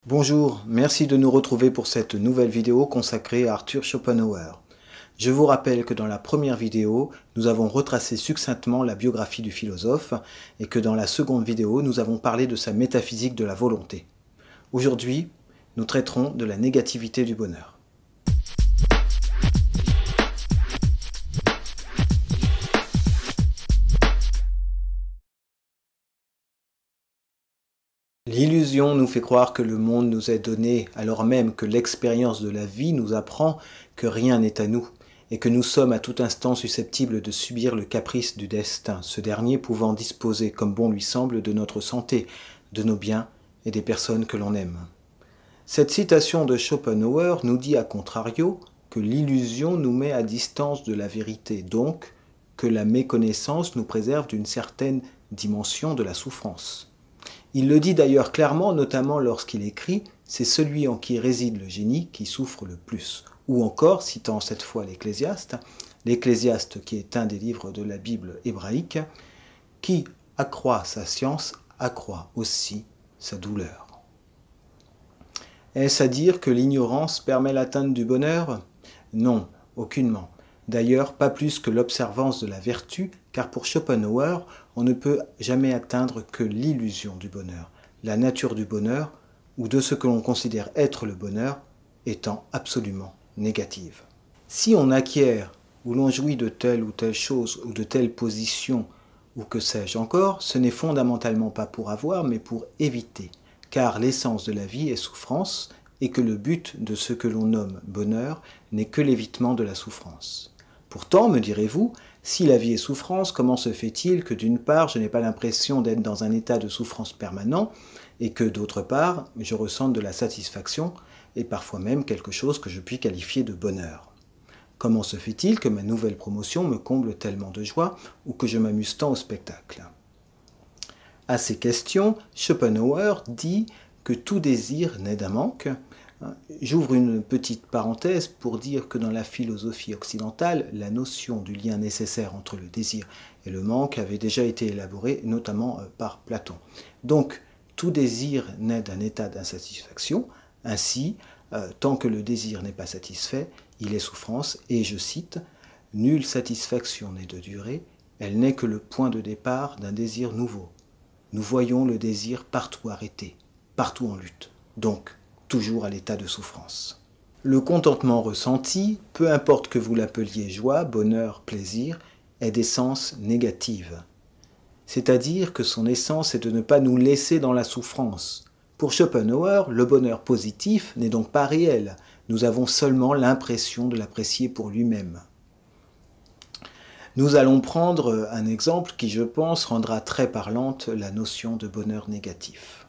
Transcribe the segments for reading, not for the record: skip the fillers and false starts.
Bonjour, merci de nous retrouver pour cette nouvelle vidéo consacrée à Arthur Schopenhauer. Je vous rappelle que dans la première vidéo, nous avons retracé succinctement la biographie du philosophe et que dans la seconde vidéo, nous avons parlé de sa métaphysique de la volonté. Aujourd'hui, nous traiterons de la négativité du bonheur. L'illusion nous fait croire que le monde nous est donné alors même que l'expérience de la vie nous apprend que rien n'est à nous et que nous sommes à tout instant susceptibles de subir le caprice du destin, ce dernier pouvant disposer comme bon lui semble de notre santé, de nos biens et des personnes que l'on aime. Cette citation de Schopenhauer nous dit à contrario que l'illusion nous met à distance de la vérité, donc que la méconnaissance nous préserve d'une certaine dimension de la souffrance. Il le dit d'ailleurs clairement, notamment lorsqu'il écrit « C'est celui en qui réside le génie qui souffre le plus ». Ou encore, citant cette fois l'Ecclésiaste qui est un des livres de la Bible hébraïque, « Qui accroît sa science accroît aussi sa douleur ». Est-ce à dire que l'ignorance permet l'atteinte du bonheur? Non, aucunement. D'ailleurs, pas plus que l'observance de la vertu, car pour Schopenhauer, on ne peut jamais atteindre que l'illusion du bonheur, la nature du bonheur, ou de ce que l'on considère être le bonheur, étant absolument négative. Si on acquiert ou l'on jouit de telle ou telle chose, ou de telle position, ou que sais-je encore, ce n'est fondamentalement pas pour avoir, mais pour éviter, car l'essence de la vie est souffrance, et que le but de ce que l'on nomme bonheur n'est que l'évitement de la souffrance. Pourtant, me direz-vous, si la vie est souffrance, comment se fait-il que d'une part, je n'ai pas l'impression d'être dans un état de souffrance permanent, et que d'autre part, je ressente de la satisfaction, et parfois même quelque chose que je puis qualifier de bonheur? Comment se fait-il que ma nouvelle promotion me comble tellement de joie, ou que je m'amuse tant au spectacle? À ces questions, Schopenhauer dit que tout désir naît d'un manque. J'ouvre une petite parenthèse pour dire que dans la philosophie occidentale, la notion du lien nécessaire entre le désir et le manque avait déjà été élaborée, notamment par Platon. Donc, tout désir naît d'un état d'insatisfaction. Ainsi, tant que le désir n'est pas satisfait, il est souffrance, et je cite, « Nulle satisfaction n'est de durée, elle n'est que le point de départ d'un désir nouveau. Nous voyons le désir partout arrêté, partout en lutte, donc toujours à l'état de souffrance. » Le contentement ressenti, peu importe que vous l'appeliez joie, bonheur, plaisir, est d'essence négative. C'est-à-dire que son essence est de ne pas nous laisser dans la souffrance. Pour Schopenhauer, le bonheur positif n'est donc pas réel, nous avons seulement l'impression de l'apprécier pour lui-même. Nous allons prendre un exemple qui, je pense, rendra très parlante la notion de bonheur négatif.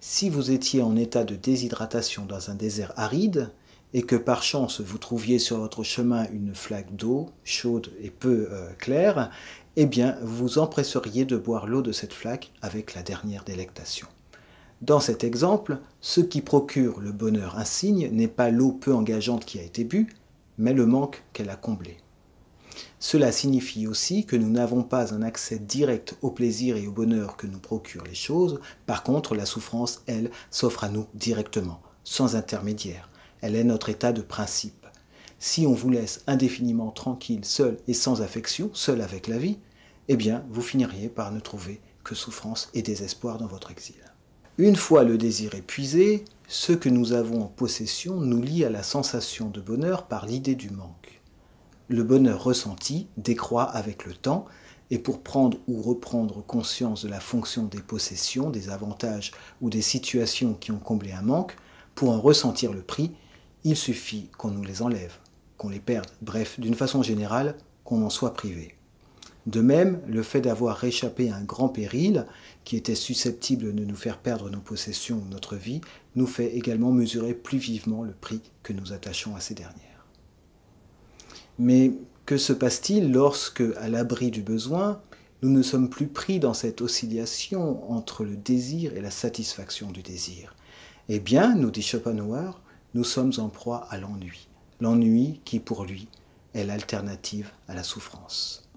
Si vous étiez en état de déshydratation dans un désert aride et que par chance vous trouviez sur votre chemin une flaque d'eau chaude et peu claire, eh bien vous vous empresseriez de boire l'eau de cette flaque avec la dernière délectation. Dans cet exemple, ce qui procure le bonheur insigne n'est pas l'eau peu engageante qui a été bue, mais le manque qu'elle a comblé. Cela signifie aussi que nous n'avons pas un accès direct au plaisir et au bonheur que nous procurent les choses. Par contre, la souffrance, elle, s'offre à nous directement, sans intermédiaire. Elle est notre état de principe. Si on vous laisse indéfiniment tranquille, seul et sans affection, seul avec la vie, eh bien, vous finiriez par ne trouver que souffrance et désespoir dans votre exil. Une fois le désir épuisé, ce que nous avons en possession nous lie à la sensation de bonheur par l'idée du manque. Le bonheur ressenti décroît avec le temps, et pour prendre ou reprendre conscience de la fonction des possessions, des avantages ou des situations qui ont comblé un manque, pour en ressentir le prix, il suffit qu'on nous les enlève, qu'on les perde, bref, d'une façon générale, qu'on en soit privé. De même, le fait d'avoir échappé à un grand péril, qui était susceptible de nous faire perdre nos possessions ou notre vie, nous fait également mesurer plus vivement le prix que nous attachons à ces dernières. Mais que se passe-t-il lorsque, à l'abri du besoin, nous ne sommes plus pris dans cette oscillation entre le désir et la satisfaction du désir? Eh bien, nous dit Schopenhauer, nous sommes en proie à l'ennui. L'ennui qui, pour lui, est l'alternative à la souffrance.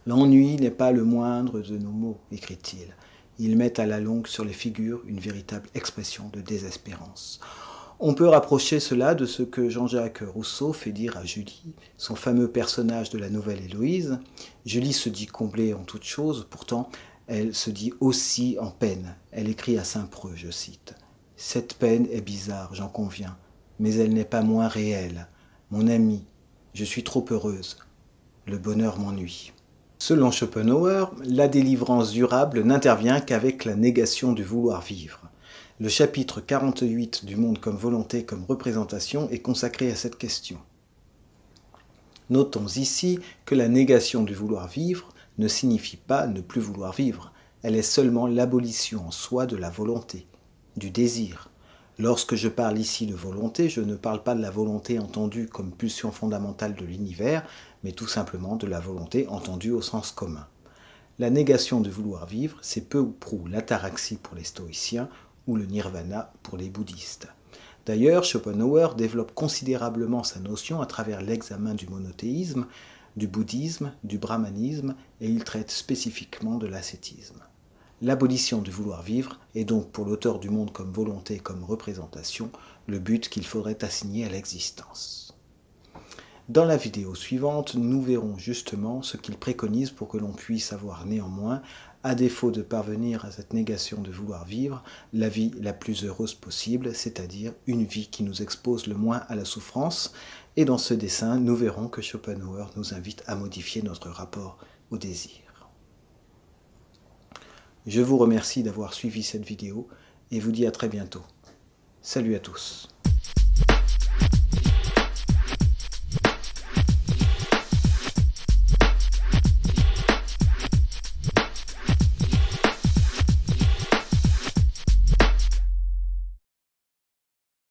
L'ennui n'est pas le moindre de nos maux, écrit-il. Ils mettent à la longue sur les figures une véritable expression de désespérance. On peut rapprocher cela de ce que Jean-Jacques Rousseau fait dire à Julie, son fameux personnage de la nouvelle Héloïse. Julie se dit comblée en toutes choses, pourtant elle se dit aussi en peine. Elle écrit à Saint-Preux, je cite, « Cette peine est bizarre, j'en conviens, mais elle n'est pas moins réelle. Mon ami, je suis trop heureuse. Le bonheur m'ennuie. » Selon Schopenhauer, la délivrance durable n'intervient qu'avec la négation du vouloir vivre. Le chapitre 48 du Monde comme volonté comme représentation est consacré à cette question. Notons ici que la négation du vouloir vivre ne signifie pas ne plus vouloir vivre. Elle est seulement l'abolition en soi de la volonté, du désir. Lorsque je parle ici de volonté, je ne parle pas de la volonté entendue comme pulsion fondamentale de l'univers, mais tout simplement de la volonté entendue au sens commun. La négation du vouloir vivre, c'est peu ou prou l'ataraxie pour les stoïciens ou le nirvana pour les bouddhistes. D'ailleurs, Schopenhauer développe considérablement sa notion à travers l'examen du monothéisme, du bouddhisme, du brahmanisme, et il traite spécifiquement de l'ascétisme. L'abolition du vouloir vivre est donc pour l'auteur du Monde comme volonté, comme représentation, le but qu'il faudrait assigner à l'existence. Dans la vidéo suivante, nous verrons justement ce qu'il préconise pour que l'on puisse avoir néanmoins, à défaut de parvenir à cette négation de vouloir vivre, la vie la plus heureuse possible, c'est-à-dire une vie qui nous expose le moins à la souffrance. Et dans ce dessin, nous verrons que Schopenhauer nous invite à modifier notre rapport au désir. Je vous remercie d'avoir suivi cette vidéo et vous dis à très bientôt. Salut à tous.